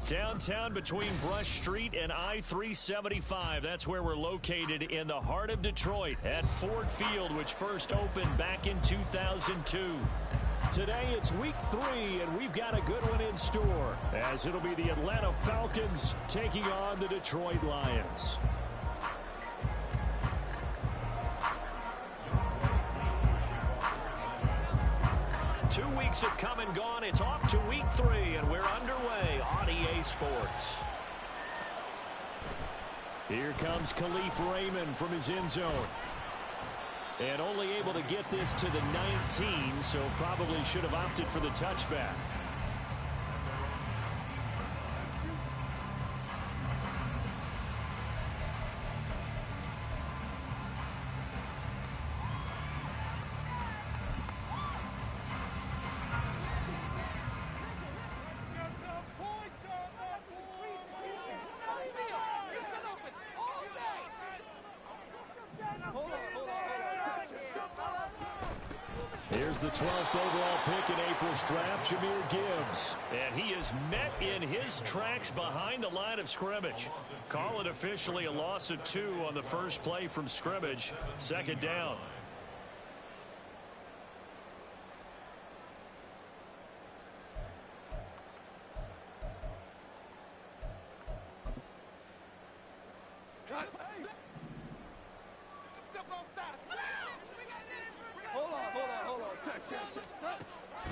Downtown between Brush Street and I-375. That's where we're located in the heart of Detroit at Ford Field, which first opened back in 2002. Today it's week 3, and we've got a good one in store, as it'll be the Atlanta Falcons taking on the Detroit Lions. Two weeks have come and gone. It's off to week 3, and we're underway on EA Sports. Here comes Khalif Raymond from his end zone. And only able to get this to the 19, so probably should have opted for the touchback. Here's the 12th overall pick in April's draft, Jahmyr Gibbs. And he is met in his tracks behind the line of scrimmage. Call it officially a loss of 2 on the first play from scrimmage. Second down.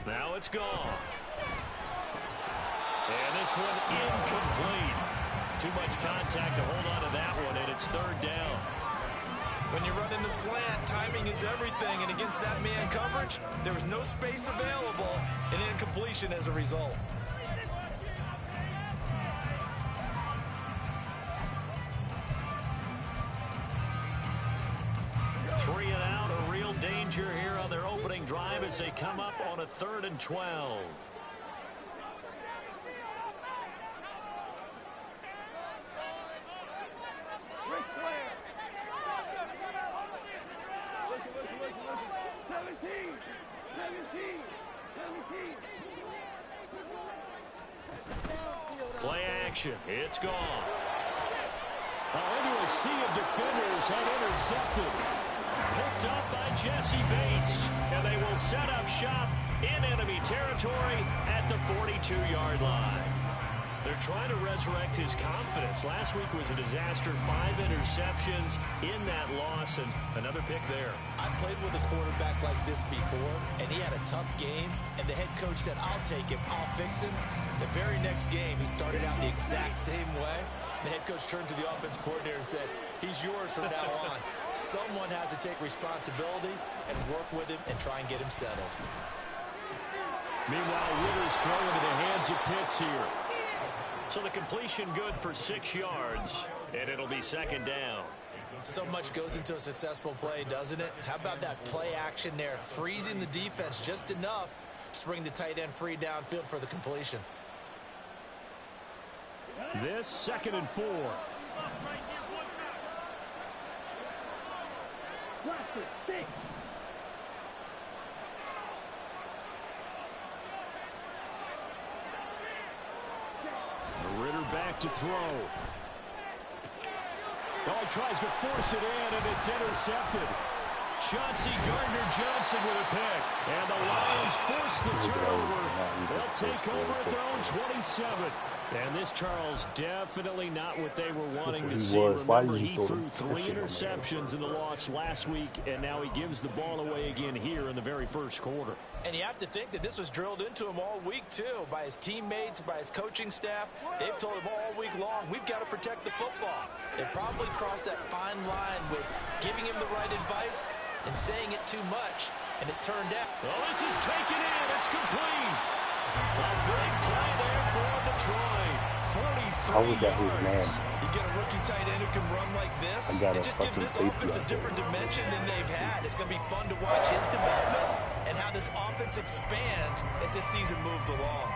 Now it's gone. And this one incomplete. Too much contact to hold on to that one, and it's third down. When you run in the slant, timing is everything, and against that man coverage, there was no space available, and incompletion as a result. Three and out, a real danger here on their opening drive as they come up on a 3rd and 12. Play action, it's gone. Into a sea of defenders and intercepted. Picked up by Jesse Bates, and they will set up shop in enemy territory at the 42-yard line. They're trying to resurrect his confidence. Last week was a disaster, 5 interceptions in that loss, and another pick there. I played with a quarterback like this before, and he had a tough game, and the head coach said, I'll take him, I'll fix him. The very next game, he started out the exact same way. The head coach turned to the offense coordinator and said, he's yours from now on. Someone has to take responsibility and work with him and try and get him settled. Meanwhile, Ritter's throw into the hands of Pitts here. So the completion good for 6 yards, and it'll be second down. So much goes into a successful play, doesn't it? How about that play action there, freezing the defense just enough to bring the tight end free downfield for the completion. This 2nd and 4. Ritter back to throw. Oh, he tries to force it in, and it's intercepted. Chauncey Gardner-Johnson with a pick. And the Lions force the turnover. They'll take over at their own 27. And this, Charles, definitely not what they were wanting to see. Remember, he threw 3 interceptions in the loss last week, and now he gives the ball away again here in the very first quarter. And you have to think that this was drilled into him all week, too, by his teammates, by his coaching staff. They've told him all week long, we've got to protect the football. They probably crossed that fine line with giving him the right advice and saying it too much, and it turned out. Well, this is taken in. It's complete. A big play there for Detroit. 43 yards. You get a rookie tight end who can run like this. It just gives this offense a different dimension than they've had. It's going to be fun to watch his development and how this offense expands as this season moves along.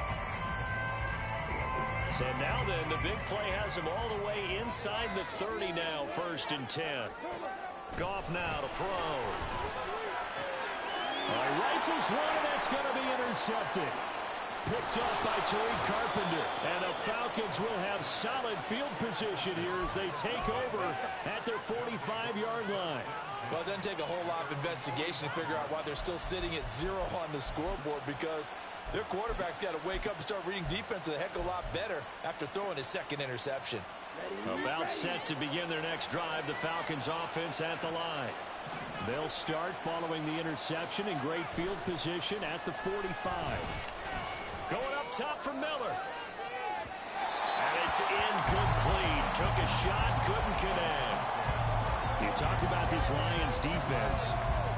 So now then, the big play has him all the way inside the 30 now, 1st and 10. Goff now to throw. Rifles one, and that's going to be intercepted. Picked up by Tariq Carpenter. And the Falcons will have solid field position here as they take over at their 45-yard line. Well, it doesn't take a whole lot of investigation to figure out why they're still sitting at 0 on the scoreboard, because their quarterback's got to wake up and start reading defense a heck of a lot better after throwing his second interception. About set to begin their next drive, the Falcons offense at the line. They'll start following the interception in great field position at the 45. Going up top for Miller. And it's incomplete. Took a shot, couldn't connect. You talk about this Lions defense.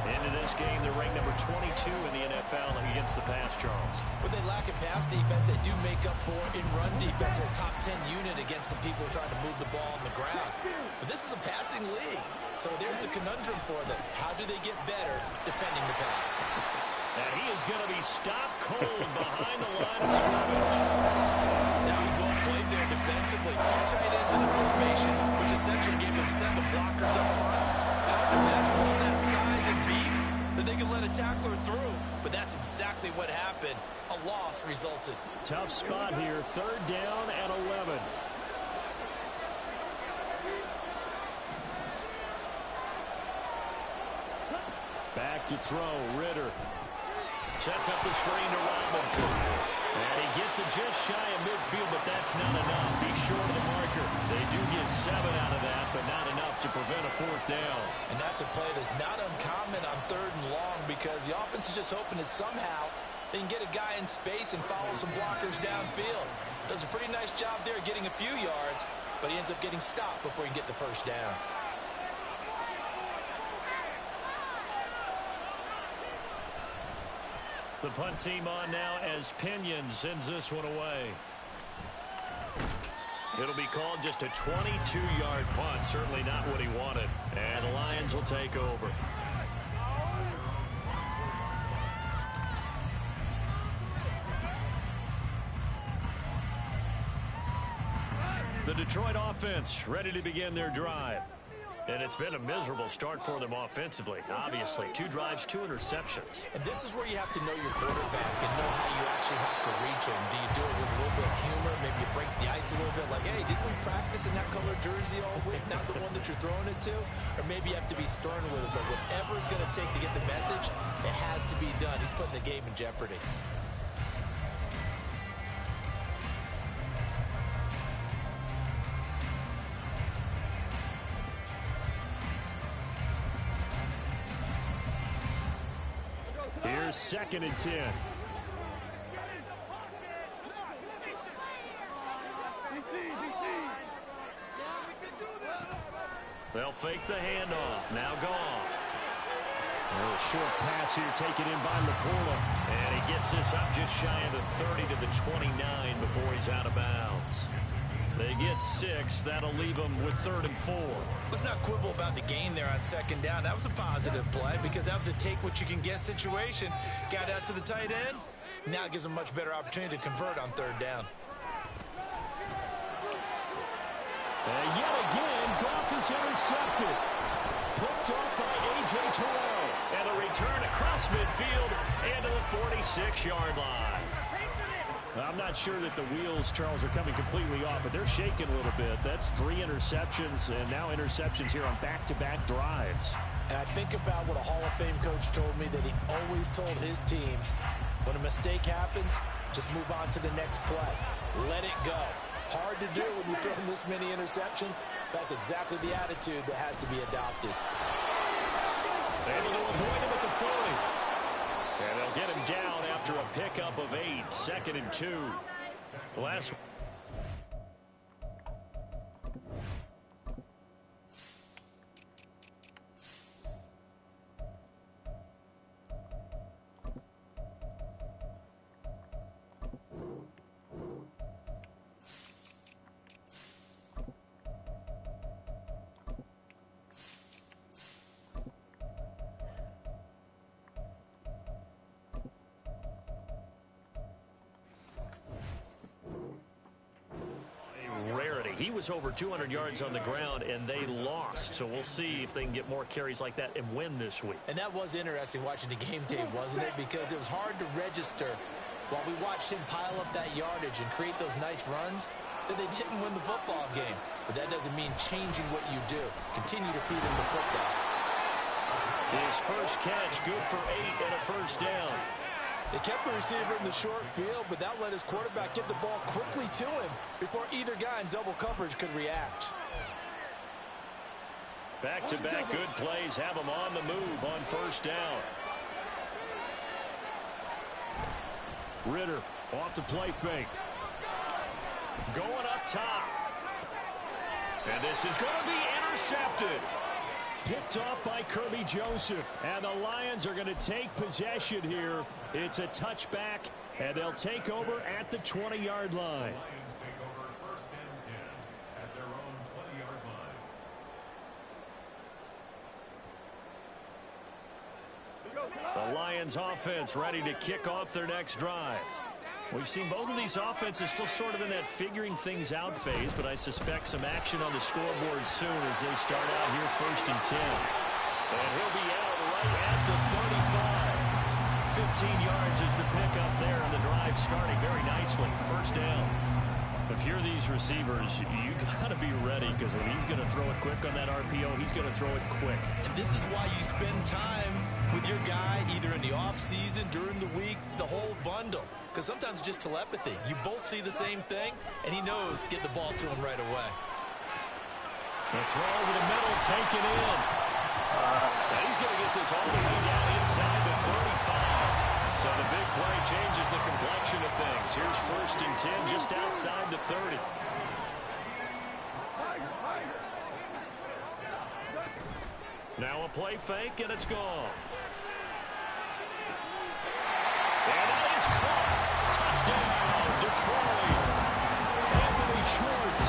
Into this game, they're ranked number 22 in the NFL against the pass, Charles. When they lack in pass defense, they do make up for in run defense. They're a top 10 unit against the people trying to move the ball on the ground. But this is a passing league. So there's a conundrum for them. How do they get better defending the pass? And he is going to be stopped cold behind the line of scrimmage. That was well played there defensively. 2 tight ends in the formation, which essentially gave them 7 blockers up front. Hard to imagine all that size and beef that they could let a tackler through. But that's exactly what happened. A loss resulted. Tough spot here. 3rd down and 11. Back to throw, Ritter. Sets up the screen to Robinson. And he gets it just shy of midfield, but that's not enough. He's short of the marker. They do get 7 out of that, but not enough to prevent a 4th down. And that's a play that's not uncommon on 3rd and long, because the offense is just hoping that somehow they can get a guy in space and follow some blockers downfield. Does a pretty nice job there getting a few yards, but he ends up getting stopped before he can get the 1st down. The punt team on now as Pinion sends this one away. It'll be called just a 22-yard punt. Certainly not what he wanted. And the Lions will take over. The Detroit offense ready to begin their drive. And it's been a miserable start for them offensively. Obviously, 2 drives, 2 interceptions. And this is where you have to know your quarterback and know how you actually have to reach him. Do you do it with a little bit of humor? Maybe you break the ice a little bit, like, hey, didn't we practice in that color jersey all week? Not the one that you're throwing it to? Or maybe you have to be stern with it. But whatever it's going to take to get the message, it has to be done. He's putting the game in jeopardy. Here's 2nd and 10. They'll fake the handoff. Now Goff. A little short pass here taken in by LaPorta. And he gets this up just shy of the 30 to the 29 before he's out of bounds. They get 6. That'll leave them with 3rd and 4. Let's not quibble about the gain there on 2nd down. That was a positive play because that was a take-what-you-can-get situation. Got out to the tight end. Now it gives them a much better opportunity to convert on 3rd down. And yet again, Goff is intercepted. Picked off by A.J. Terrell. And a return across midfield into the 46-yard line. I'm not sure that the wheels, Charles, are coming completely off, but they're shaking a little bit. That's 3 interceptions, and now interceptions here on back-to-back drives. And I think about what a Hall of Fame coach told me, that he always told his teams, when a mistake happens, just move on to the next play. Let it go. Hard to do when you're throwing this many interceptions. That's exactly the attitude that has to be adopted. Able to avoid him at the 40. And they'll get him down after a pickup of 8. 2nd and 2. Last. He was over 200 yards on the ground, and they lost. So we'll see if they can get more carries like that and win this week. And that was interesting watching the game tape, wasn't it? Because it was hard to register While we watched him pile up that yardage and create those nice runs, that they didn't win the football game. But that doesn't mean changing what you do. Continue to feed him the football. His first catch, good for 8 and a first down. They kept the receiver in the short field, but that let his quarterback get the ball quickly to him before either guy in double coverage could react. Back-to-back good plays have him on the move on first down. Ritter off the play fake. Going up top. And this is going to be intercepted. Picked off by Kirby Joseph. And the Lions are going to take possession here. It's a touchback, and they'll take over at the 20-yard line. Lions take over first and 10 at their own 20-yard line. The Lions offense ready to kick off their next drive. We've seen both of these offenses still sort of in that figuring things out phase, but I suspect some action on the scoreboard soon as they start out here first and 10. And he'll be out right at the 35. 15 yards is the pickup there, and the drive starting very nicely. First down. If you're these receivers, you got to be ready, because when he's going to throw it quick on that RPO, he's going to throw it quick. And this is why you spend time with your guy either in the offseason, during the week, the whole bundle. Because sometimes it's just telepathy. You both see the same thing, and he knows get the ball to him right away. The throw over the middle, taken in. And he's going to get this all the way down inside the 35. So the big play changes the complexion of things. Here's first and 10 just outside the 30. Now a play fake, and it's gone. And that is caught. Touchdown, Detroit. Anthony Schwartz,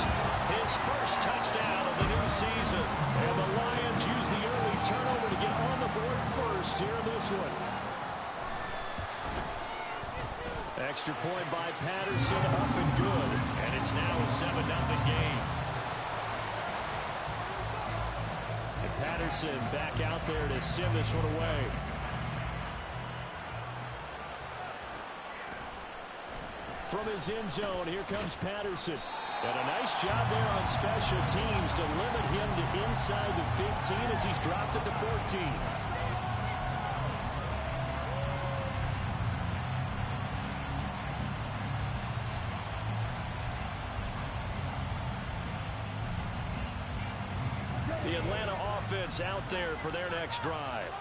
His first touchdown of the new season. and the Lions use the early turnover to get on the board first here in this one. Extra point by Patterson, up and good. And it's now a 7-0 game. And Patterson back out there to send this one away. From his end zone, here comes Patterson. And a nice job there on special teams to limit him to inside the 15 as he's dropped at the 14. The Atlanta offense out there for their next drive.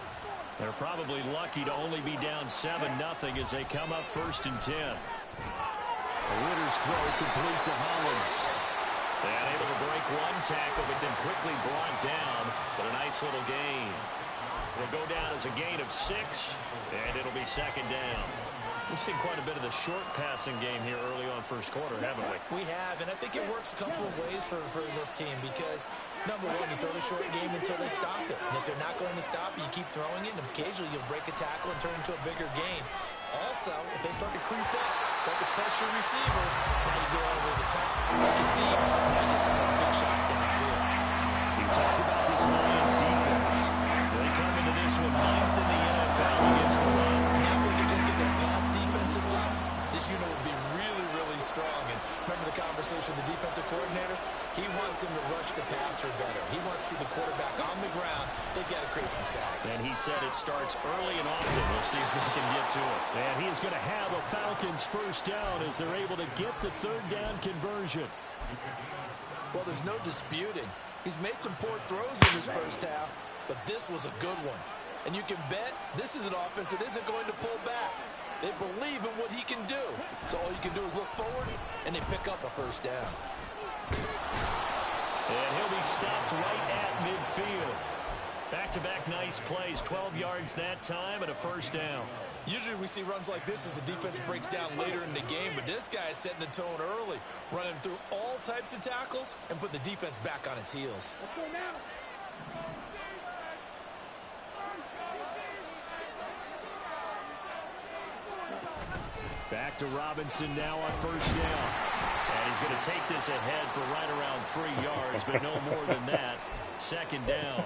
They're probably lucky to only be down 7-0 as they come up first and 10. Ritter's throw complete to Hollins. And able to break one tackle, but then quickly brought down. But a nice little gain. It'll go down as a gain of 6, and it'll be second down. We've seen quite a bit of the short passing game here early on first quarter, haven't we? We have, and I think it works a couple of ways for this team because, number one, you throw the short game until they stop it. And if they're not going to stop it, you keep throwing it, and occasionally you'll break a tackle and turn into a bigger gain. Also, if they start to creep up, start to pressure receivers, now you go over the top, take it deep, and now you get some of those big shots downfield. You talk about this Lions defense. They come into this one 9th in the NFL against the run. Now if we could just get their pass defense in line, this unit would be really, really strong. And remember the conversation with the defensive coordinator? He wants him to rush the passer better. He wants to see the quarterback on the ground. They've got to create some sacks. And he said it starts early and often. We'll see if we can get to it. And he is going to have a Falcons first down as they're able to get the third down conversion. Well, there's no disputing. He's made some poor throws in his first half, but this was a good one. And you can bet this is an offense that isn't going to pull back. They believe in what he can do. So all you can do is look forward, and they pick up a first down. And he'll be stopped right at midfield. Back-to-back nice plays, 12 yards that time and a first down. Usually we see runs like this as the defense breaks down later in the game, but this guy is setting the tone early, running through all types of tackles and putting the defense back on its heels. Back to Robinson now on first down. And he's going to take this ahead for right around 3 yards, but no more than that. Second down.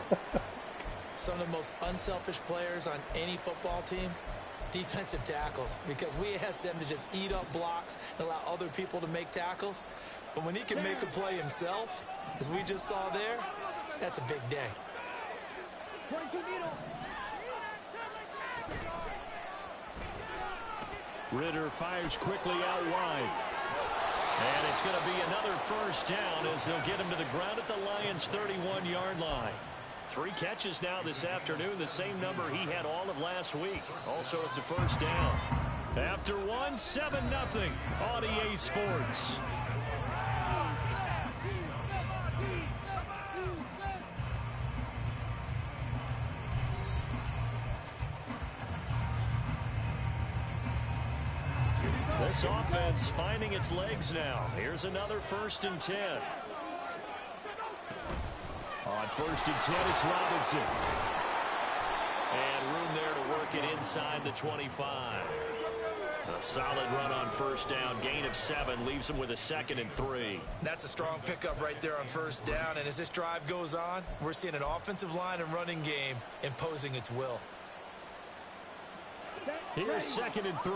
Some of the most unselfish players on any football team defensive tackles, because we ask them to just eat up blocks and allow other people to make tackles. But when he can make a play himself, as we just saw there, that's a big day. Ritter fires quickly out wide. And it's going to be another first down as they'll get him to the ground at the Lions' 31-yard line. 3 catches now this afternoon, the same number he had all of last week. Also, it's a first down. After 1, 7-0 on EA Sports. This offense finding its legs now. Here's another 1st and 10. On 1st and 10, it's Robinson. And room there to work it inside the 25. A solid run on 1st down. Gain of 7 leaves him with a 2nd and 3. That's a strong pickup right there on 1st down. And as this drive goes on, we're seeing an offensive line and running game imposing its will. Here's 2nd and 3.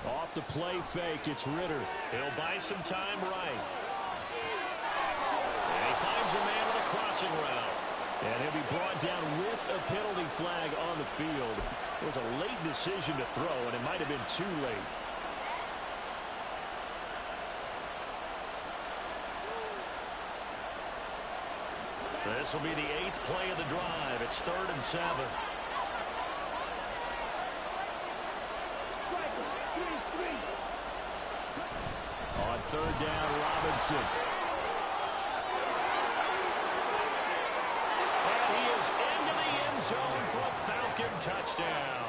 Off the play fake, it's Ritter. He'll buy some time right. And he finds a man with a crossing route. And he'll be brought down with a penalty flag on the field. It was a late decision to throw, and it might have been too late. This will be the 8th play of the drive. It's 3rd and 7. On 3rd down, Robinson. And he is into the end zone for a Falcon touchdown.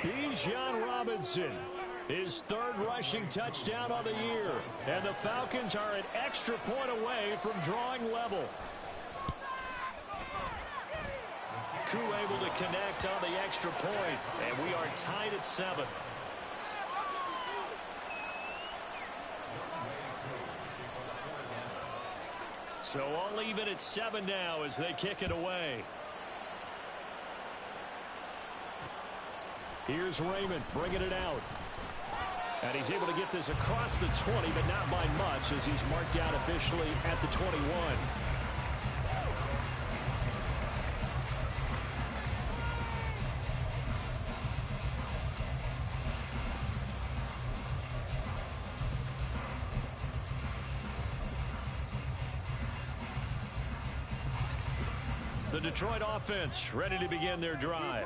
Bijan Robinson, his 3rd rushing touchdown of the year. And the Falcons are an extra point away from drawing level. Koo able to connect on the extra point, and we are tied at 7. So all even at 7 now as they kick it away. Here's Raymond bringing it out. And he's able to get this across the 20, but not by much as he's marked down officially at the 21. The Detroit offense ready to begin their drive.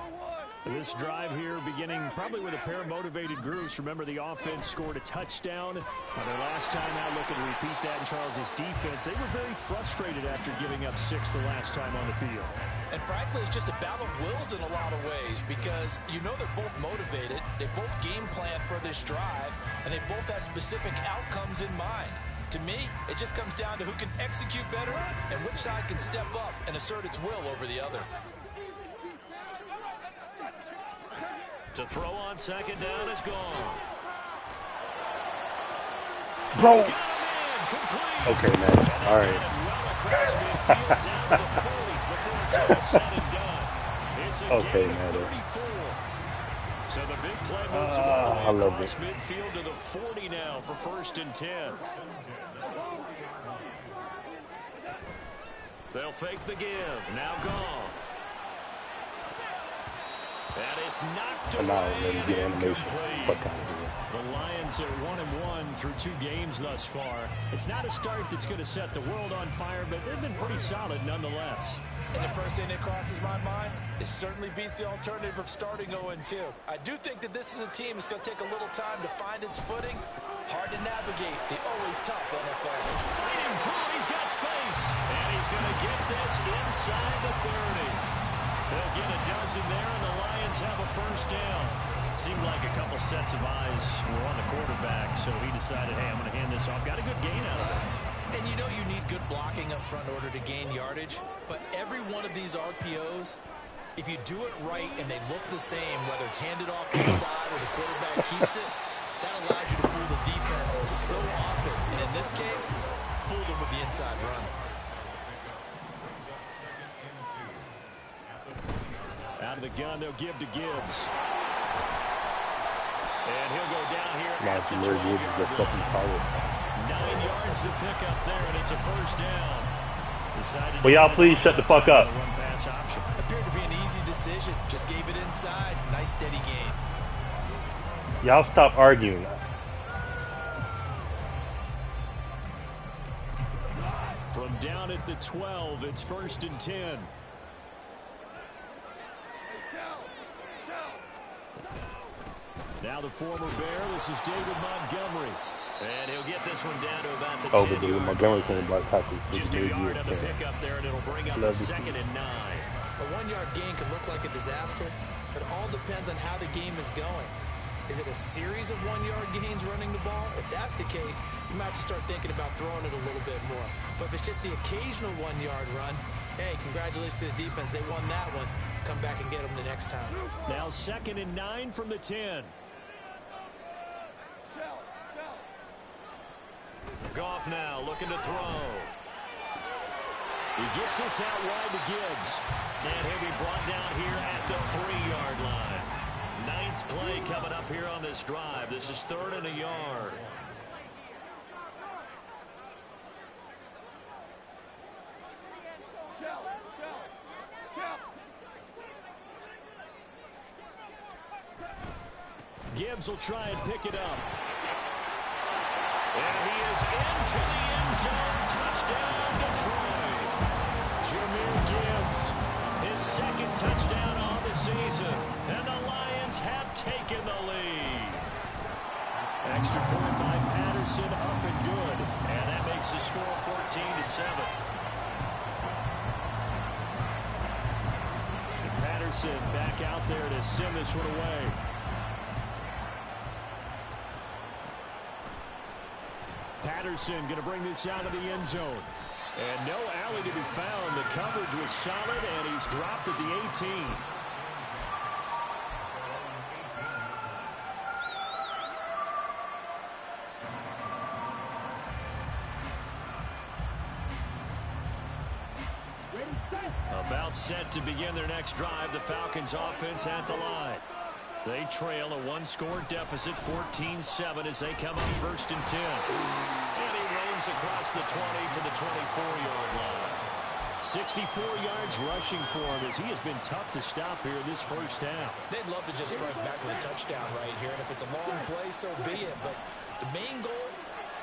This drive here beginning probably with a pair of motivated groups. Remember, the offense scored a touchdown on their last time out. Looking to repeat that in Charles's defense. They were very frustrated after giving up 6 the last time on the field. And frankly, it's just a battle of wills in a lot of ways because you know they're both motivated. They both game plan for this drive, and they both have specific outcomes in mind. To me, it just comes down to who can execute better and which side can step up and assert its will over the other. To throw on 2nd down is gone. Bro. Okay, man. All right. Okay, man. So the big play moves I love across it. midfield to the 40 now for 1st and 10. They'll fake the give. Now Goff. And it's knocked away and incomplete. The Lions are 1-1 through 2 games thus far. It's not a start that's going to set the world on fire, but they've been pretty solid nonetheless. And the first thing that crosses my mind, it certainly beats the alternative of starting 0-2. I do think that this is a team that's going to take a little time to find its footing. Hard to navigate the always tough NFL. Fighting through, he's got space. And he's going to get this inside the 30. They'll get a dozen there, and the Lions have a first down. Seemed like a couple sets of eyes were on the quarterback, so he decided, hey, I'm going to hand this off. Got a good gain out of it. And you know you need good blocking up front in order to gain yardage, but every one of these RPOs, if you do it right and they look the same, whether it's handed off to the side or the quarterback keeps it, That allows you to fool the defense so often. And in this case, fooled them with the inside run. Out of the gun, they'll give to Gibbs. And he'll go down here at the 12-yard. 9 yards to pick up there, and it's a first down. Will y'all please shut the fuck up? Appeared to be an easy decision. Just gave it inside. Nice steady gain. Y'all stop arguing. From down at the 12, it's 1st and 10. Now the former Bear, this is David Montgomery. And he'll get this one down to about the 10 but David Montgomery's going to block tackles. Just a yard on the pickup there, and it'll bring up a 2nd and 9. A 1-yard gain can look like a disaster, but it all depends on how the game is going. Is it a series of 1-yard gains running the ball? If that's the case, you might have to start thinking about throwing it a little bit more. But if it's just the occasional 1-yard run, hey, congratulations to the defense. They won that one. Come back and get them the next time. Now 2nd and 9 from the 10. Goff now looking to throw. He gets this out wide to Gibbs. And he'll be brought down here at the 3-yard line. 9th play coming up here on this drive. This is 3rd and a yard. Gibbs will try and pick it up. And he is into the end zone. Touchdown, Detroit. Jahmyr Gibbs, His 2nd touchdown on the season. And the Lions have taken the lead. extra point by Patterson, up and good. And that makes the score 14-7. And Patterson back out there to send this one away. Patterson going to bring this out of the end zone. And no alley to be found. The coverage was solid, and he's dropped at the 18. About set to begin their next drive. The Falcons offense at the line. They trail a 1-score deficit, 14-7, as they come up 1st and 10. And he roams across the 20 to the 24-yard line. 64 yards rushing for him, as he has been tough to stop here this first half. They'd love to just strike back with a touchdown right here, and if it's a long play, so be it. But the main goal,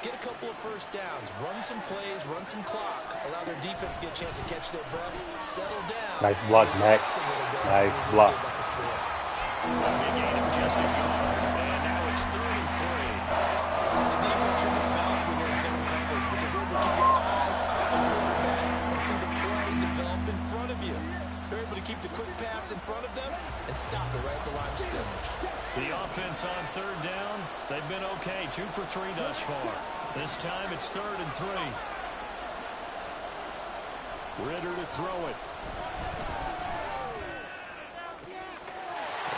get a couple of first downs, run some plays, run some clock, allow their defense to get a chance to catch their breath, settle down. Nice block, Max. Nice block. They gain him just a yard, and now it's 3rd and 3. As a defense, you're going to bounce when you're in zone coverage because you're able to keep your eyes on the quarterback and see the play develop in front of you. You're able to keep the quick pass in front of them and stop it right at the line of scrimmage. The offense on 3rd down, they've been okay, 2 for 3 thus far. This time it's 3rd and 3. Ritter to throw it.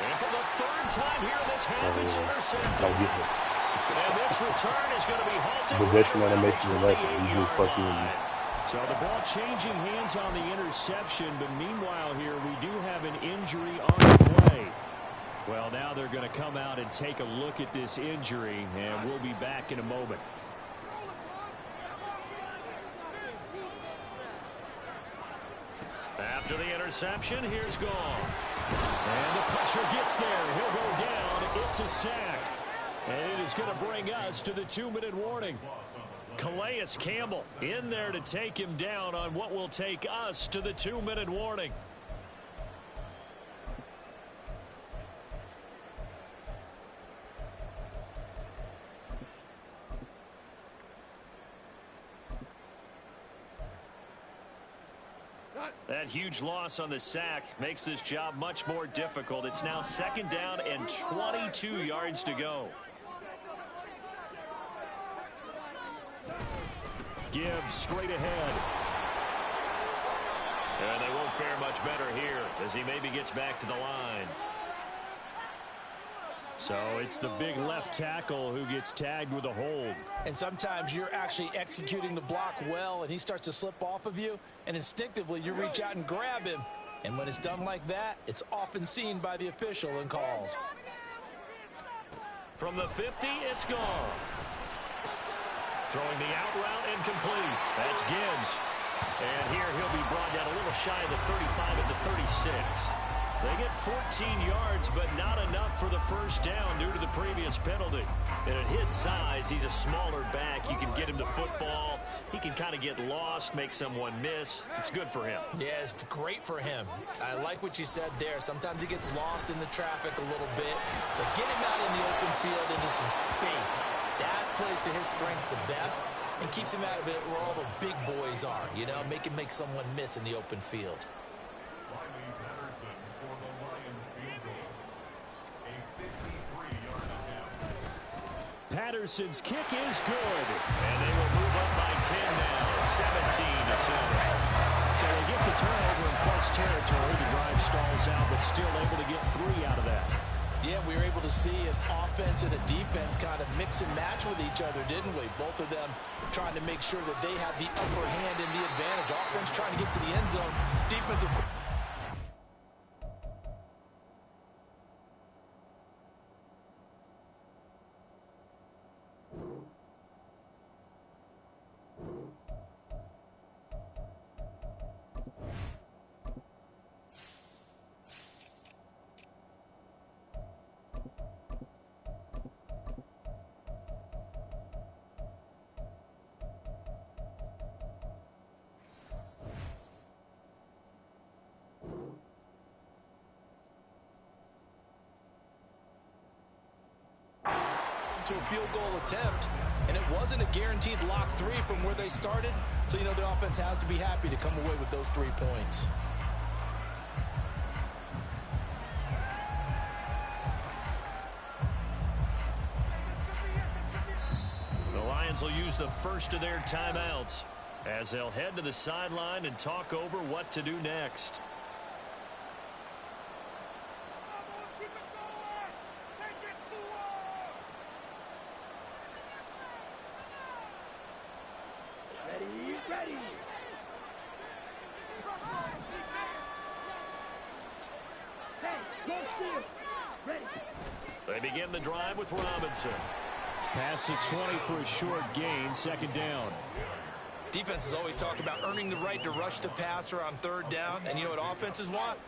And for the 3rd time here this half, it's intercepted. And this return is going to be halted. Possession animation and you just fucking. So the ball changing hands on the interception, but meanwhile here we do have an injury on the play. Well, now they're going to come out and take a look at this injury, and we'll be back in a moment. After the interception, here's Goff. And the pressure gets there. He'll go down. It's a sack. And it is going to bring us to the 2-minute warning. Calais Campbell in there to take him down on what will take us to the 2-minute warning. That huge loss on the sack makes this job much more difficult. It's now 2nd down and 22 yards to go. Gibbs straight ahead. And they won't fare much better here as he maybe gets back to the line. So it's the big left tackle who gets tagged with a hold. And sometimes you're actually executing the block well, and he starts to slip off of you, and instinctively you reach out and grab him. And when it's done like that, it's often seen by the official and called. From the 50, it's Goff. Throwing the out route incomplete. That's Gibbs. And here he'll be brought down a little shy of the 35 at the 36. They get 14 yards, but not enough for the first down due to the previous penalty. And at his size, he's a smaller back. You can get him to football. He can kind of get lost, make someone miss. It's good for him. Yeah, it's great for him. I like what you said there. Sometimes he gets lost in the traffic a little bit, but get him out in the open field into some space. That plays to his strengths the best and keeps him out of it where all the big boys are, you know, make him make someone miss in the open field. Patterson's kick is good. And they will move up by 10 now, 17-7. So they get the turnover in plus territory. The drive stalls out, but still able to get 3 out of that. Yeah, we were able to see an offense and a defense kind of mix and match with each other, didn't we? Both of them trying to make sure that they have the upper hand and the advantage. Offense trying to get to the end zone. Defensive. To a field goal attempt, and it wasn't a guaranteed lock 3 from where they started, so you know the offense has to be happy to come away with those 3 points. The Lions will use the first of their timeouts as they'll head to the sideline and talk over what to do next. They begin the drive with Robinson. Pass to 20 for a short gain, second down. Defense is always talking about earning the right to rush the passer on third down. And you know what offenses want?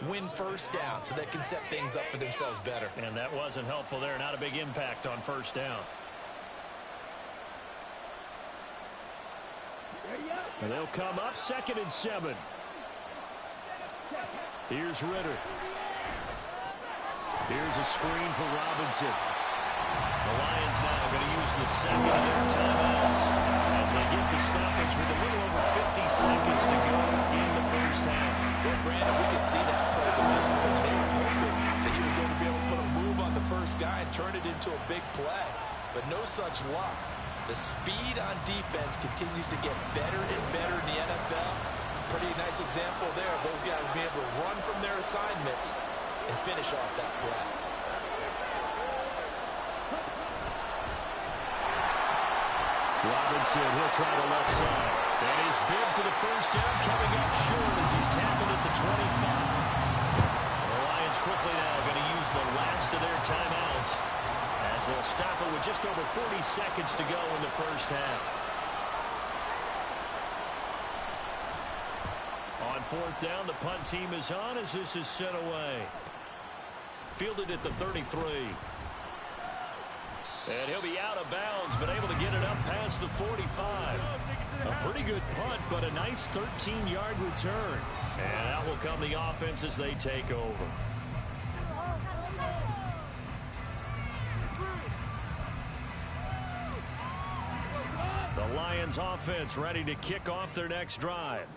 Win first down so they can set things up for themselves better. And that wasn't helpful there. Not a big impact on first down. And they'll come up 2nd and 7. Here's Ritter. Here's a screen for Robinson. The Lions now going to use the second of their timeouts as they get the stoppage with a little over 50 seconds to go in the first half. Well, Brandon, we could see that play developing. They were hoping that he was going to be able to put a move on the first guy and turn it into a big play. But no such luck. The speed on defense continues to get better and better in the NFL. Pretty nice example there of those guys being able to run from their assignments and finish off that play. Robinson, he'll try the left side. And his bid for the first down coming up short as he's tackled at the 25. The Lions quickly now going to use the last of their timeouts as they'll stop it with just over 40 seconds to go in the first half. On fourth down, the punt team is on as this is sent away. Fielded at the 33. And he'll be out of bounds, but able to get it up past the 45. A pretty good punt, but a nice 13-yard return. And out will come the offense as they take over. The Lions offense ready to kick off their next drive.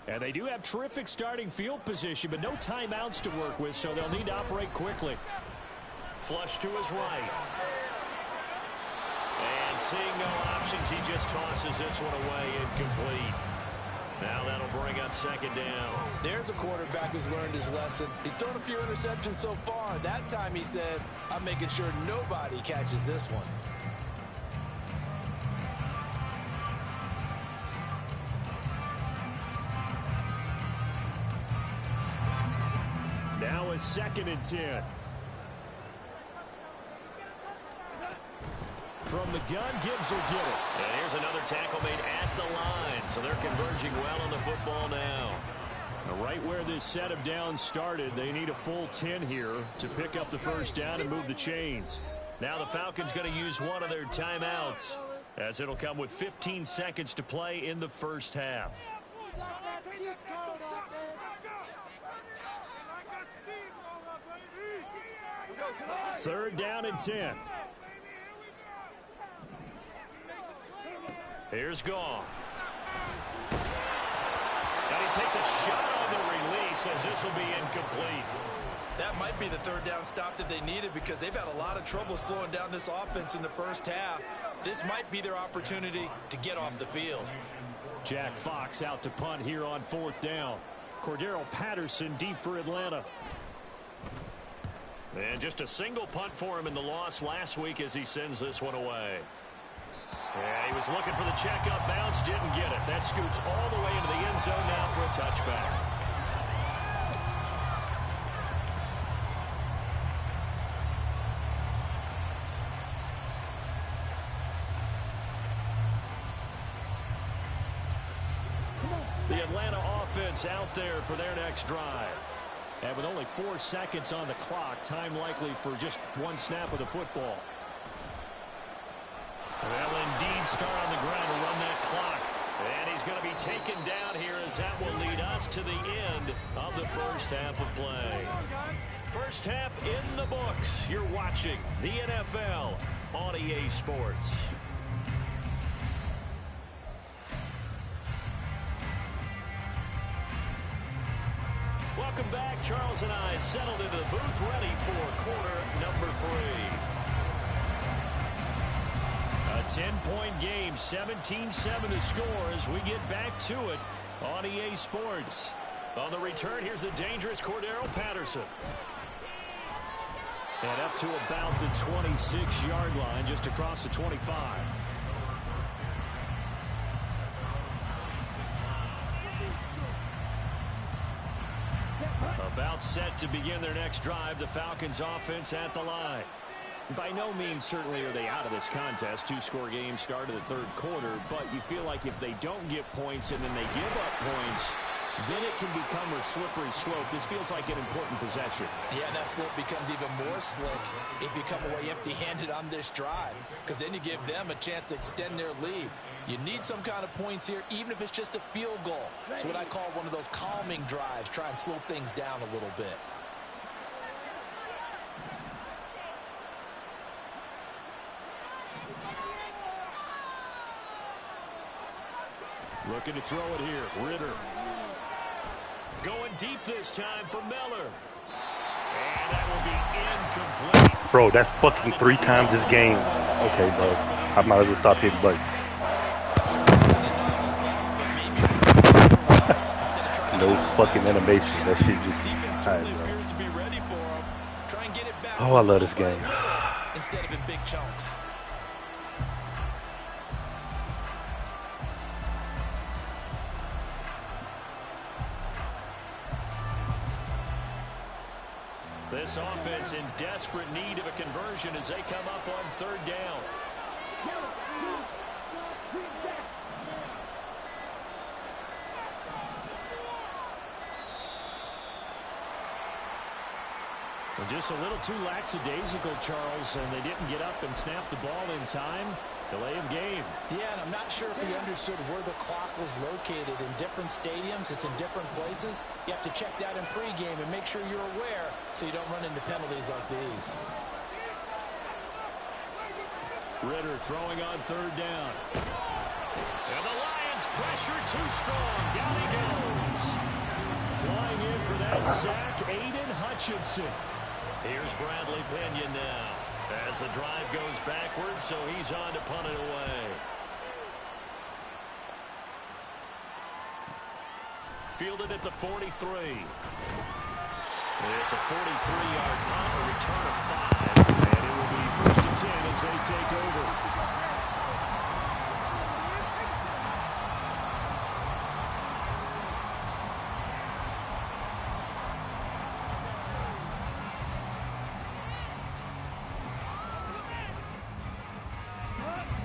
And they do have terrific starting field position, but no timeouts to work with, so they'll need to operate quickly. Flush to his right. And seeing no options, he just tosses this one away incomplete. Now that'll bring up second down. There's a quarterback who's learned his lesson. He's thrown a few interceptions so far. That time he said, I'm making sure nobody catches this one. Now a 2nd and 10. From the gun, Gibbs will get it. And here's another tackle made at the line. So they're converging well on the football now. Right where this set of downs started, they need a full 10 here to pick up the first down and move the chains. Now the Falcons going to use one of their timeouts, as it'll come with 15 seconds to play in the first half. 3rd down and 10. Here's Goff. And he takes a shot on the release, as this will be incomplete. That might be the 3rd down stop that they needed, because they've had a lot of trouble slowing down this offense in the first half. This might be their opportunity to get off the field. Jack Fox out to punt here on 4th down. Cordero Patterson deep for Atlanta. And just a single punt for him in the loss last week as he sends this one away. Yeah, he was looking for the checkup bounce, didn't get it. That scoots all the way into the end zone now for a touchback. The Atlanta offense out there for their next drive. And with only 4 seconds on the clock, time likely for just one snap of the football. They'll indeed start on the ground to run that clock. And he's going to be taken down here, as that will lead us to the end of the first half of play. First half in the books. You're watching the NFL on EA Sports. Welcome back. Charles and I settled into the booth, ready for quarter number 3. A 10-point game, 17-7 to score as we get back to it on EA Sports. On the return, here's the dangerous Cordero Patterson. And up to about the 26-yard line, just across the 25. About set to begin their next drive, the Falcons offense at the line. By no means certainly are they out of this contest. 2-score game start of the 3rd quarter, but you feel like if they don't get points and then they give up points, then it can become a slippery slope. This feels like an important possession. Yeah, and that slope becomes even more slick if you come away empty-handed on this drive, because then you give them a chance to extend their lead. You need some kind of points here, even if it's just a field goal. It's what I call one of those calming drives. Try and slow things down a little bit. Looking to throw it here. Ritter. Going deep this time for Miller. And that will be incomplete. Bro, that's fucking 3 times this game. Okay, bro. I might as well stop hitting buttons. No fucking animation. That shit just... All right, bro. Oh, I love this game. Instead of in big chunks. This offense in desperate need of a conversion as they come up on 3rd down. And just a little too lackadaisical, Charles, and they didn't get up and snap the ball in time. Delay of game. Yeah, and I'm not sure if he understood where the clock was located. In different stadiums, it's in different places. You have to check that in pregame and make sure you're aware so you don't run into penalties like these. Ritter throwing on 3rd down. And the Lions pressure too strong. Down he goes. Flying in for that sack, Aiden Hutchinson. Here's Bradley Pinion now as the drive goes backwards, so he's on to punt it away. fielded at the 43. It's a 43-yard punt, a return of 5. And it will be 1st and 10 as they take over.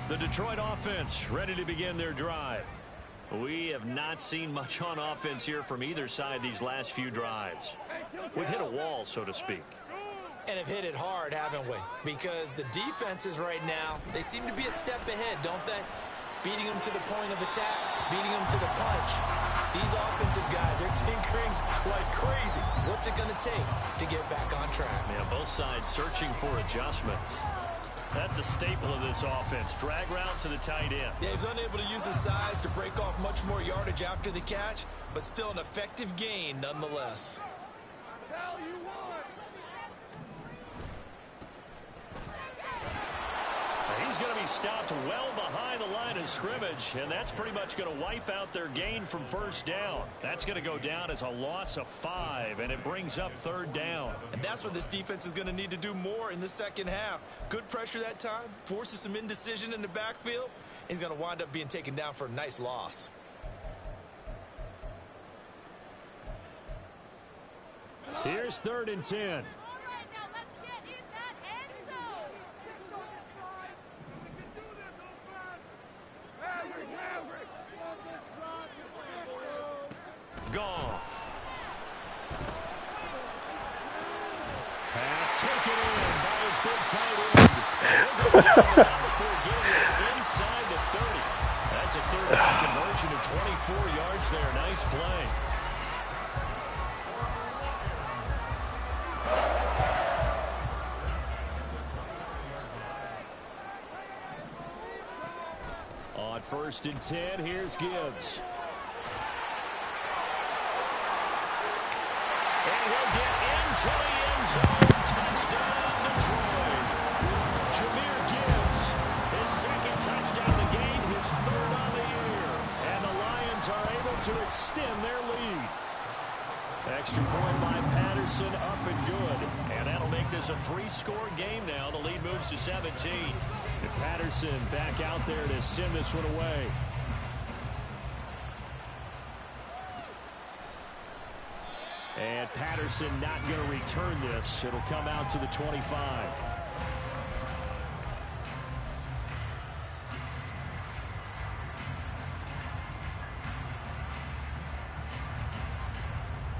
The Detroit offense ready to begin their drive. We have not seen much on offense here from either side these last few drives. We've hit a wall, so to speak. And have hit it hard, haven't we? Because the defenses right now, they seem to be a step ahead, don't they? Beating them to the point of attack, beating them to the punch. These offensive guys are tinkering like crazy. What's it going to take to get back on track? Yeah, both sides searching for adjustments. That's a staple of this offense. Drag route to the tight end. Yeah, he's unable to use his size to break off much more yardage after the catch, but still an effective gain nonetheless. He's going to be stopped well behind the line of scrimmage, and that's pretty much going to wipe out their gain from 1st down. That's going to go down as a loss of 5, and it brings up 3rd down. And that's what this defense is going to need to do more in the second half. Good pressure that time, forces some indecision in the backfield. He's going to wind up being taken down for a nice loss. Here's 3rd and 10. Goff. Pass taken in by his big tight end. He'll go down before getting us inside the 30. That's a 3rd down conversion of 24 yards there. Nice play. On 1st and 10, here's Gibbs. And he'll get into the end zone. Touchdown, Detroit. Jahmyr Gibbs. His 2nd touchdown of the game, his 3rd on the year. And the Lions are able to extend their lead. Extra point by Patterson, up and good. And that'll make this a 3-score game now. The lead moves to 17. And Patterson back out there to send this one away. And Patterson not going to return this. It'll come out to the 25.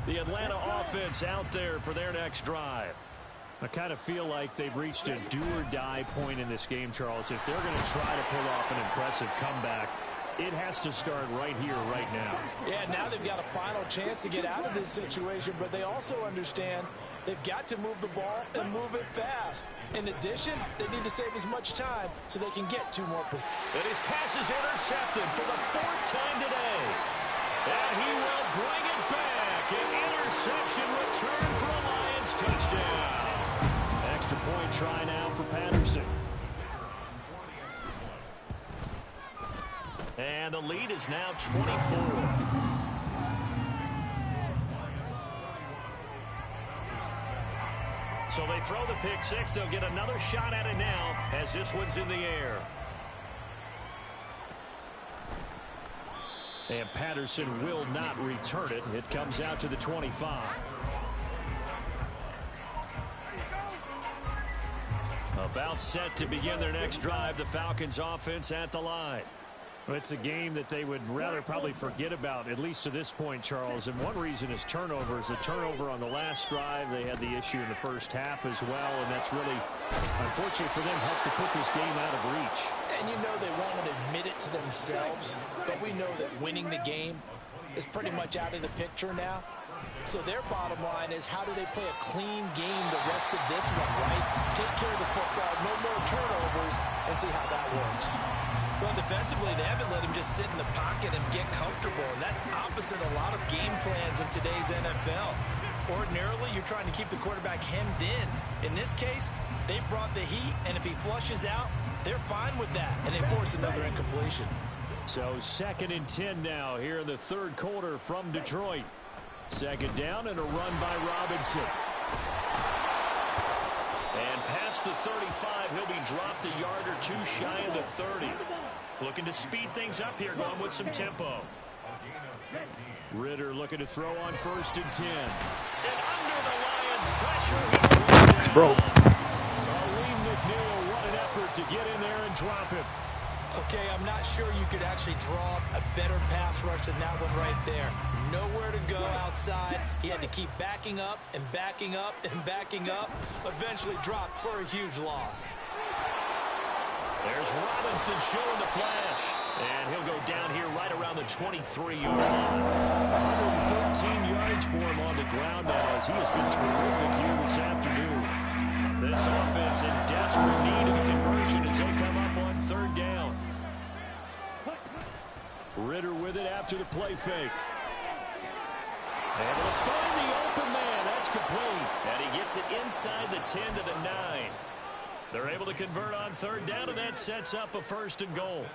The Atlanta offense out there for their next drive. I kind of feel like they've reached a do-or-die point in this game, Charles. If they're going to try to pull off an impressive comeback, it has to start right here, right now. Yeah, now they've got a final chance to get out of this situation, but they also understand they've got to move the ball and move it fast. In addition, they need to save as much time so they can get 2 more possessions. And his pass is intercepted for the 4th time today. And he will bring it back. An interception return for a Lions touchdown. Extra point try now for Patterson. And the lead is now 24. So they throw the pick 6. They'll get another shot at it now as this one's in the air. And Patterson will not return it. It comes out to the 25. About set to begin their next drive. The Falcons offense at the line. Well, it's a game that they would rather probably forget about, at least to this point, Charles. And one reason is turnovers. A turnover on the last drive. They had the issue in the first half as well. And that's really, unfortunately for them, helped to put this game out of reach. And you know they won't admit it to themselves, but we know that winning the game is pretty much out of the picture now. So their bottom line is, how do they play a clean game the rest of this one, right? Take care of the football, no more turnovers, and see how that works. Well, defensively, they haven't let him just sit in the pocket and get comfortable, and that's opposite a lot of game plans in today's NFL. Ordinarily, you're trying to keep the quarterback hemmed in. In this case, they brought the heat, and if he flushes out, they're fine with that, and they force another incompletion. So 2nd and 10 now here in the third quarter from Detroit. 2nd down and a run by Robinson. And past the 35, he'll be dropped a yard or two shy of the 30. Looking to speed things up here, going with some tempo. Ritter looking to throw on 1st and 10. And under the Lions' pressure, It's broke. Lee McNeil, what an effort to get in there and drop him. Okay, I'm not sure you could actually draw a better pass rush than that one right there. Nowhere to go outside. He had to keep backing up and backing up and backing up. Eventually dropped for a huge loss. There's Robinson showing the flash. And he'll go down here right around the 23-yard line. 113 yards for him on the ground now as he has been terrific here this afternoon. This offense in desperate need of a conversion as they come up on 3rd down. Ritter with it after the play fake. Able to find the open man. That's complete. And he gets it inside the 10 to the 9. They're able to convert on 3rd down, and that sets up a 1st and goal.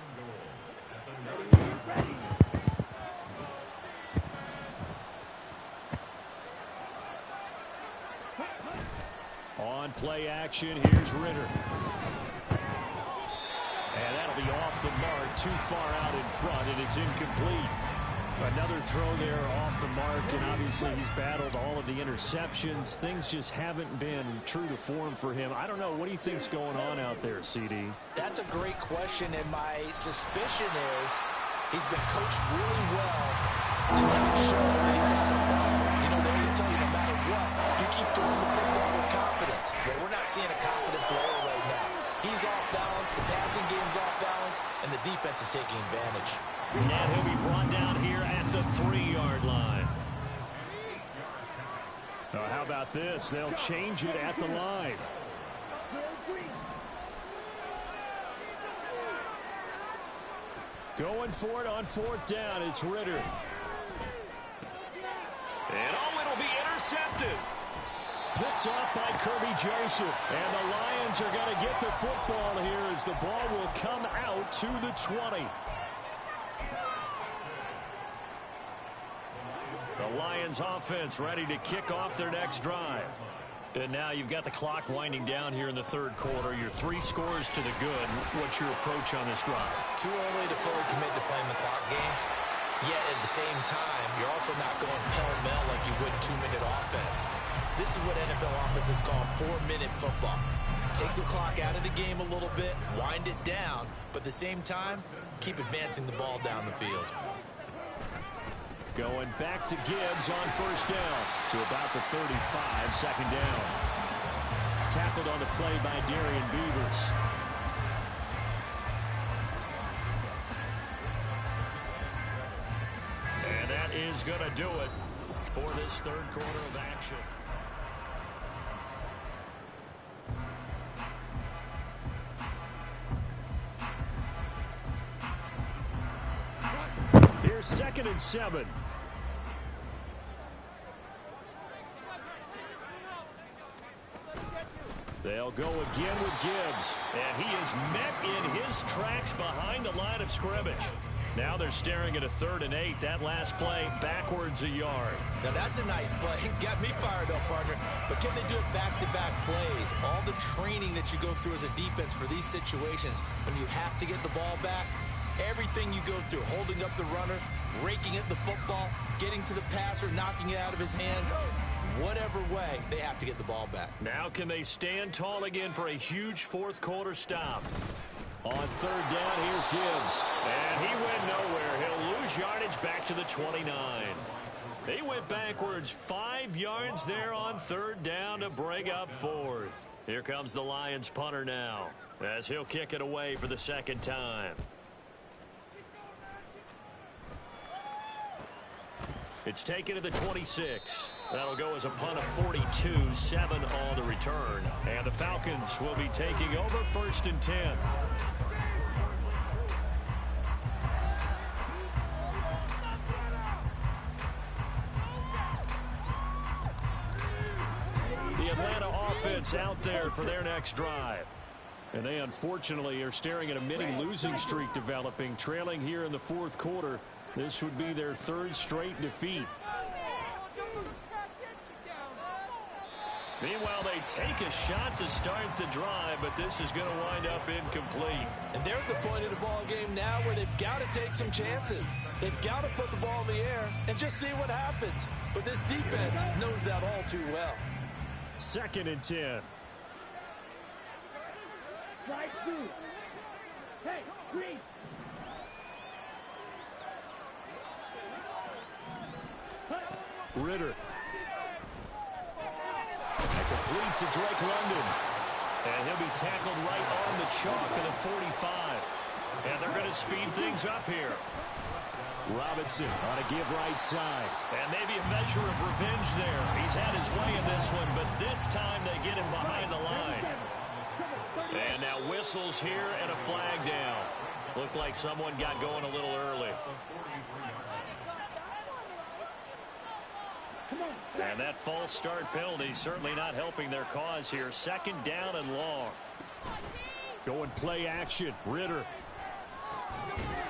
On play action, here's Ritter. And that'll be off the mark, too far out in front, and it's incomplete. Another throw there off the mark, and obviously he's battled all of the interceptions. Things just haven't been true to form for him. I don't know. What do you think's going on out there, CD? That's a great question, and my suspicion is he's been coached really well to not show that he's having a problem. You know, they always tell you no matter what, you keep throwing the football with confidence. Well, we're not seeing a confident thrower right now. He's off balance, the passing game's off balance, and the defense is taking advantage. Now he'll be brought down here at the 3-yard line. How about this? They'll change it at the line. Going for it on 4th down. It's Ritter. And it'll be intercepted. Picked off by Kirby Joseph. And the Lions are going to get the football here as the ball will come out to the 20. The Lions offense ready to kick off their next drive. And now you've got the clock winding down here in the 3rd quarter. Your 3 scores to the good. What's your approach on this drive? Too early to fully commit to playing the clock game. Yet at the same time, you're also not going pell-mell like you would in 2-minute offense. This is what NFL offenses call 4-minute football. Take the clock out of the game a little bit, wind it down, but at the same time, keep advancing the ball down the field. Going back to Gibbs on 1st down to about the 35, 2nd down. Tackled on the play by Darian Beavers. And that is going to do it for this 3rd quarter of action. Here's 2nd and 7. They'll go again with Gibbs. And he is met in his tracks behind the line of scrimmage. Now they're staring at a 3rd and 8. That last play backwards a yard. Now that's a nice play. Got me fired up, partner. But can they do it back-to-back plays? All the training that you go through as a defense for these situations when you have to get the ball back, everything you go through, holding up the runner, raking at the football, getting to the passer, knocking it out of his hands, whatever way, they have to get the ball back. Now can they stand tall again for a huge 4th quarter stop? On 3rd down, here's Gibbs. And he went nowhere. He'll lose yardage back to the 29. They went backwards 5 yards there on 3rd down to bring up 4th. Here comes the Lions punter now as he'll kick it away for the 2nd time. It's taken to the 26. That'll go as a punt of 42, 7 on the return. And the Falcons will be taking over 1st and 10. The Atlanta offense out there for their next drive. And they unfortunately are staring at a mini losing streak developing, trailing here in the fourth quarter. This would be their third straight defeat. Meanwhile, they take a shot to start the drive, but this is going to wind up incomplete. And they're at the point of the ball game now where they've got to take some chances. They've got to put the ball in the air and just see what happens. But this defense knows that all too well. 2nd and 10. Hey, green. Ritter. Complete to Drake London. And he'll be tackled right on the chalk of the 45. And they're going to speed things up here. Robinson on a give right side. And maybe a measure of revenge there. He's had his way in this one, but this time they get him behind the line. And now whistles here and a flag down. Looked like someone got going a little early. And that false start penalty certainly not helping their cause here. 2nd down and long. Going play action. Ritter.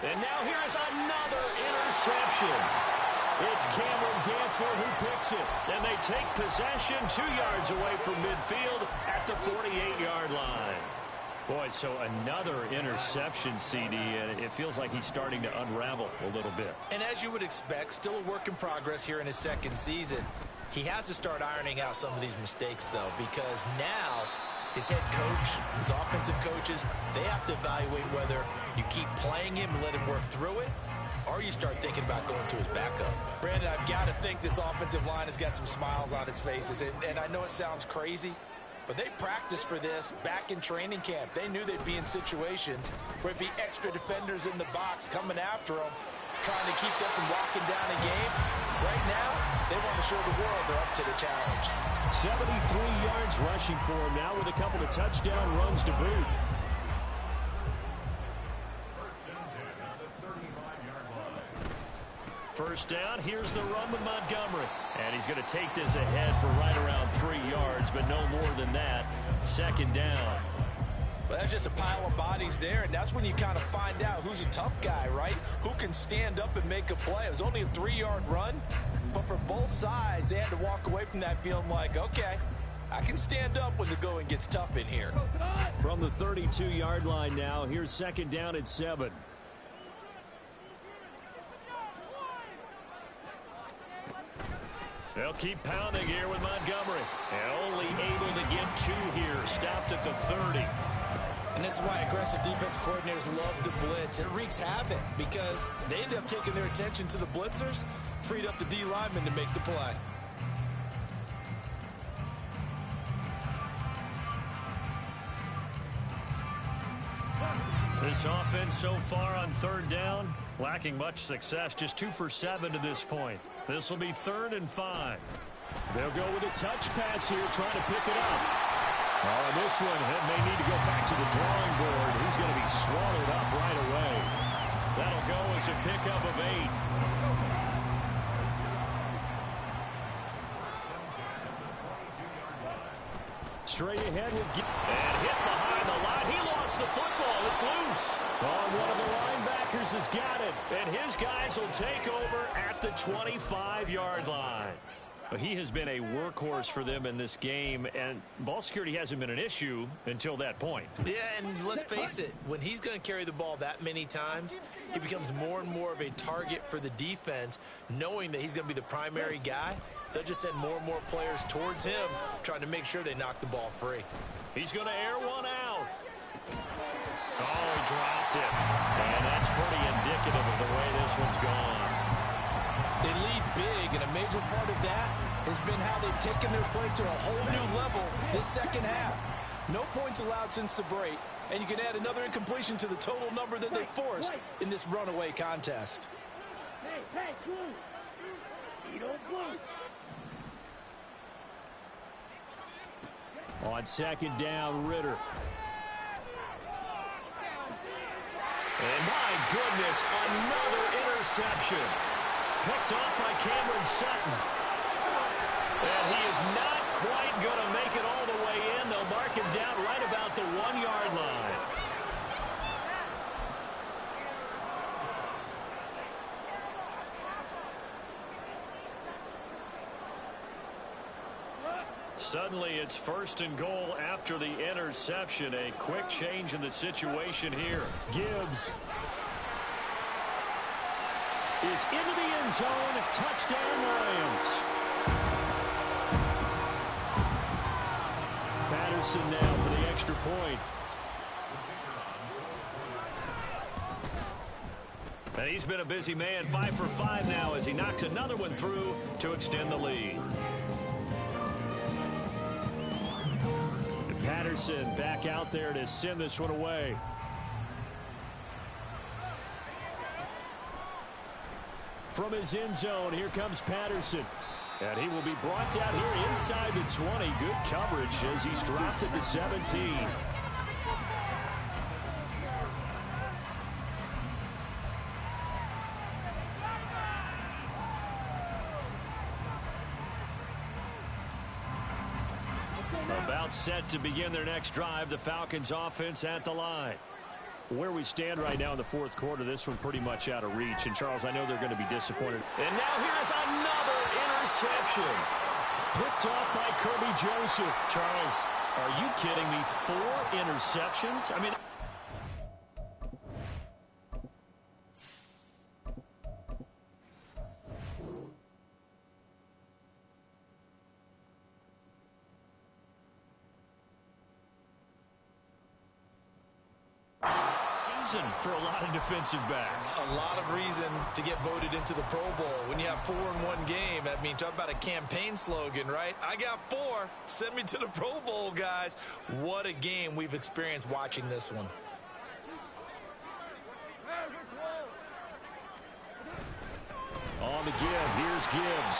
And now here is another interception. It's Cameron Dantzler who picks it. And they take possession 2 yards away from midfield at the 48-yard line. Boy, so another interception, CD, and it feels like he's starting to unravel a little bit. And as you would expect, still a work in progress here in his 2nd season. He has to start ironing out some of these mistakes, though, because now his head coach, his offensive coaches, they have to evaluate whether you keep playing him and let him work through it, or you start thinking about going to his backup. Brandon, I've got to think this offensive line has got some smiles on its faces, and I know it sounds crazy, but they practiced for this back in training camp. They knew they'd be in situations where it'd be extra defenders in the box coming after them, trying to keep them from locking down a game. Right now, they want to show the world they're up to the challenge. 73 yards rushing for him now with a couple of touchdown runs to boot. First down, here's the run with Montgomery. And he's going to take this ahead for right around 3 yards, but no more than that. 2nd down. Well, that's just a pile of bodies there, and that's when you kind of find out who's a tough guy, right? Who can stand up and make a play. It was only a 3-yard run, but for both sides, they had to walk away from that feeling like, okay, I can stand up when the going gets tough in here. From the 32-yard line now, here's 2nd down and 7. They'll keep pounding here with Montgomery. And only able to get 2 here. Stopped at the 30. And this is why aggressive defense coordinators love to blitz. It wreaks havoc because they end up taking their attention to the blitzers, freed up the D lineman to make the play. This offense so far on 3rd down, lacking much success. Just 2 for 7 to this point. This will be 3rd and 5. They'll go with a touch pass here, trying to pick it up. Oh, and this one may need to go back to the drawing board. He's going to be swallowed up right away. That'll go as a pickup of 8. Straight ahead with... And hit behind the line. He lost the football. It's loose. Oh, one of the linebackers has got it. And his guys will take over at the 25-yard line. He has been a workhorse for them in this game, and ball security hasn't been an issue until that point. Yeah, and let's face it, when he's going to carry the ball that many times, he becomes more and more of a target for the defense, knowing that he's going to be the primary guy. They'll just send more and more players towards him, trying to make sure they knock the ball free. He's going to air one out. Oh, he dropped it. And that's pretty indicative of the way this one's gone. They lead big, and a major part of that has been how they've taken their play to a whole new level this 2nd half. No points allowed since the break, and you can add another incompletion to the total number that they forced in this runaway contest. Hey, blue. You don't blue. On 2nd down, Ritter. And my goodness, another interception. Picked off by Cameron Sutton. And he is not quite going to make it all the way in. They'll mark him down right about the 1-yard line. Suddenly it's 1st and goal after the interception. A quick change in the situation here. Gibbs is into the end zone. Touchdown, Lions. Patterson now for the extra point. And he's been a busy man. 5 for 5 now as he knocks another one through to extend the lead. And Patterson back out there to send this one away. From his end zone, here comes Patterson. And he will be brought down here inside the 20. Good coverage as he's dropped at the 17. About set to begin their next drive. The Falcons offense at the line. Where we stand right now in the 4th quarter, this one pretty much out of reach. And, Charles, I know they're going to be disappointed. And now here's another interception. Picked off by Kirby Joseph. Charles, are you kidding me? 4 interceptions? I mean... for a lot of defensive backs. A lot of reason to get voted into the Pro Bowl. When you have 4 in one game, I mean, talk about a campaign slogan, right? I got 4. Send me to the Pro Bowl, guys. What a game we've experienced watching this one. On the give, here's Gibbs.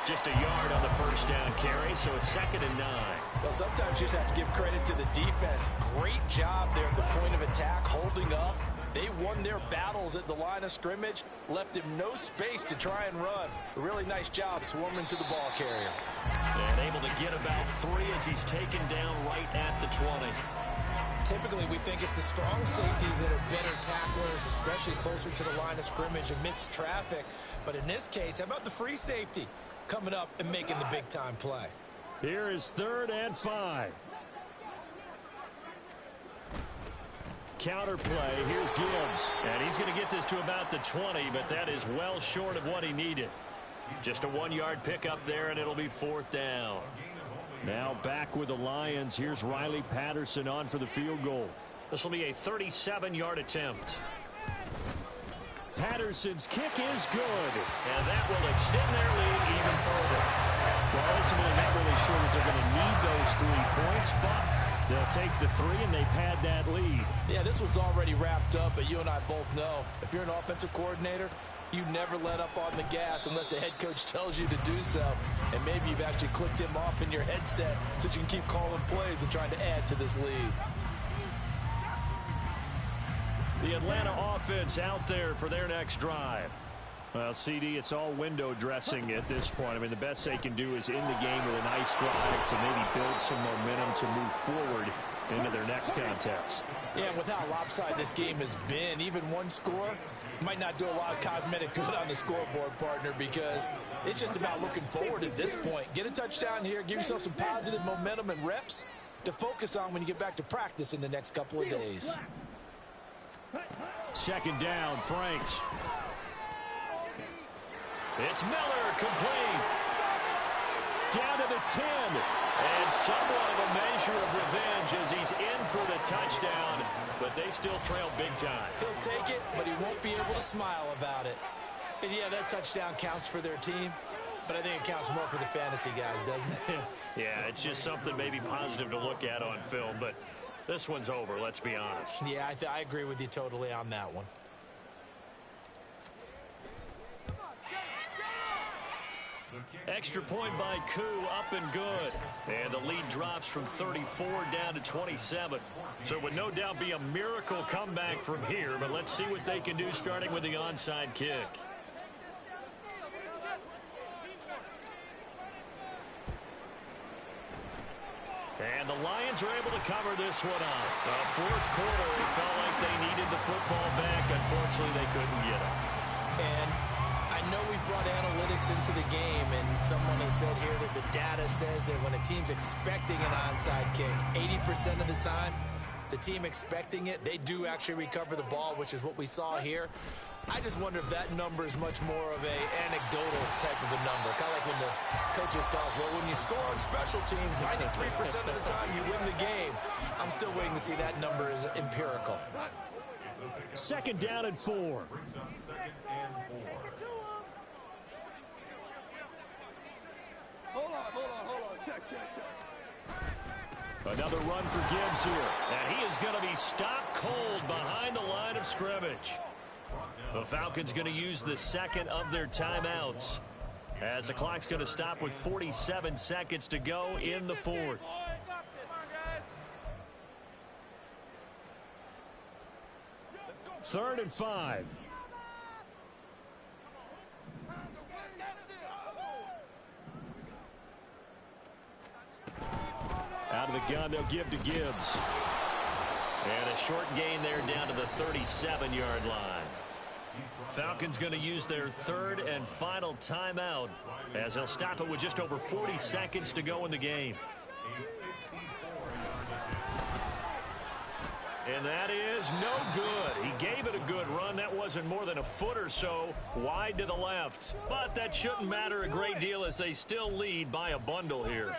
Just a yard on the 1st down carry, so it's 2nd and 9. Well, sometimes you just have to give credit to the defense. Great job there at the point of attack, holding up. They won their battles at the line of scrimmage, left him no space to try and run. A really nice job swarming to the ball carrier. And able to get about 3 as he's taken down right at the 20. Typically, we think it's the strong safeties that are better tacklers, especially closer to the line of scrimmage amidst traffic. But in this case, how about the free safety coming up and making the big-time play? Here is 3rd and 5. Counter play. Here's Gibbs. And he's going to get this to about the 20, but that is well short of what he needed. Just a 1-yard pickup there, and it'll be 4th down. Now back with the Lions. Here's Riley Patterson on for the field goal. This will be a 37-yard attempt. Patterson's kick is good. And that will extend their lead even further. Well, ultimately, not really sure that they're going to need those 3 points, but they'll take the 3, and they've had that lead. Yeah, this one's already wrapped up, but you and I both know if you're an offensive coordinator, you never let up on the gas unless the head coach tells you to do so. And maybe you've actually clicked him off in your headset so you can keep calling plays and trying to add to this lead. The Atlanta offense out there for their next drive. Well, CD, it's all window dressing at this point. I mean, the best they can do is end the game with a nice drive to maybe build some momentum to move forward into their next contest. Yeah, and with how lopsided this game has been, even one score might not do a lot of cosmetic good on the scoreboard, partner, because it's just about looking forward at this point. Get a touchdown here, give yourself some positive momentum and reps to focus on when you get back to practice in the next couple of days. 2nd down, Franks. It's Miller, complete. Down to the 10. And somewhat of a measure of revenge as he's in for the touchdown, but they still trail big time. He'll take it, but he won't be able to smile about it. And yeah, that touchdown counts for their team, but I think it counts more for the fantasy guys, doesn't it? Yeah, it's just something maybe positive to look at on film, but this one's over, let's be honest. Yeah, I agree with you totally on that one. Extra point by Koo, up and good. And the lead drops from 34 down to 27. So it would no doubt be a miracle comeback from here, but let's see what they can do starting with the onside kick. And the Lions are able to cover this one up. The 4th quarter, it felt like they needed the football back. Unfortunately, they couldn't get it. And I know we brought analytics into the game, and someone has said here that the data says that when a team's expecting an onside kick, 80% of the time, the team expecting it, they do actually recover the ball, which is what we saw here. I just wonder if that number is much more of a anecdotal type of a number. Kind of like when the coaches tell us, well, when you score on special teams, 93% of the time you win the game. I'm still waiting to see that number is empirical. Second down and 4. Brings up second and 4. Hold on. Check. Another run for Gibbs here. And he is going to be stopped cold behind the line of scrimmage. The Falcons going to use the second of their timeouts, as the clock's going to stop with 47 seconds to go in the fourth. Third and 5. Out of the gun, they'll give to Gibbs. And a short gain there down to the 37-yard line. Falcons going to use their third and final timeout, as they'll stop it with just over 40 seconds to go in the game. And that is no good. He gave it a good run. That wasn't more than a foot or so wide to the left. But that shouldn't matter a great deal, as they still lead by a bundle here.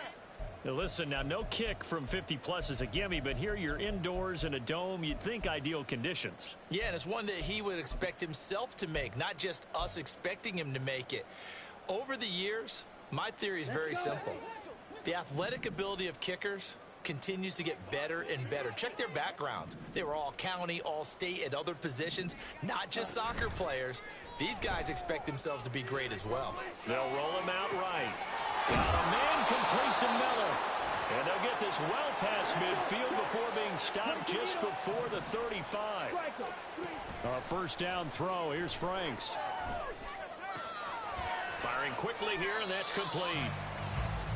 Now listen, now no kick from 50-plus is a gimme, but here you're indoors in a dome. You'd think ideal conditions. Yeah, and it's one that he would expect himself to make, not just us expecting him to make it. Over the years, my theory is very simple. The athletic ability of kickers continues to get better and better. Check their backgrounds. They were all county, all state, at other positions, not just soccer players. These guys expect themselves to be great as well. They'll roll him out right. Got a man complete to Miller. And they'll get this well past midfield before being stopped just before the 35. A first down throw. Here's Franks. Firing quickly here, and that's complete.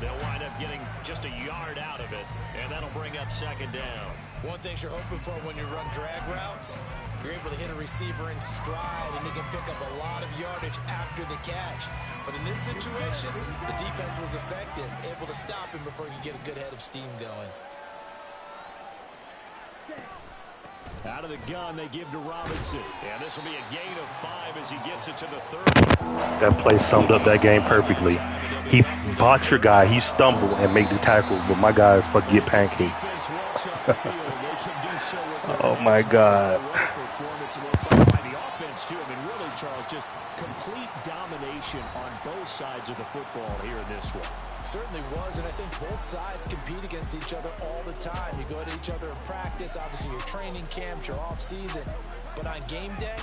They'll wind up getting just a yard out of it, and that'll bring up second down. One thing you're hoping for when you run drag routes, you're able to hit a receiver in stride, and he can pick up a lot of yardage after the catch. But in this situation, the defense was effective, able to stop him before he could get a good head of steam going. Out of the gun, they give to Robinson. And this will be a gain of 5 as he gets it to the 30. That play summed up that game perfectly. He bought your guy, he stumbled and made the tackle, but my guys get pancaked. Oh my God. The offense too. I mean, really, Charles, just complete domination on both sides of the football here in this one. Certainly was, and I think both sides compete against each other all the time. You go at each other in practice, obviously your training camps, your off season, but on game day,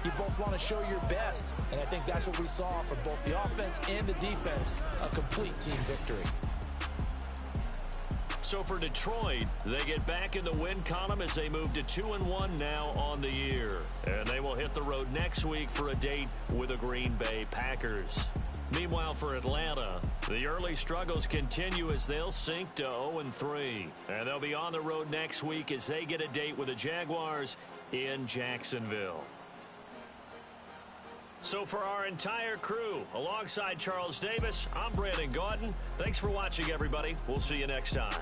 you both want to show your best, and I think that's what we saw from both the offense and the defense, a complete team victory. So for Detroit, they get back in the win column as they move to 2-1 now on the year. And they will hit the road next week for a date with the Green Bay Packers. Meanwhile, for Atlanta, the early struggles continue as they'll sink to 0-3. And they'll be on the road next week as they get a date with the Jaguars in Jacksonville. So for our entire crew, alongside Charles Davis, I'm Brandon Gauton. Thanks for watching, everybody. We'll see you next time.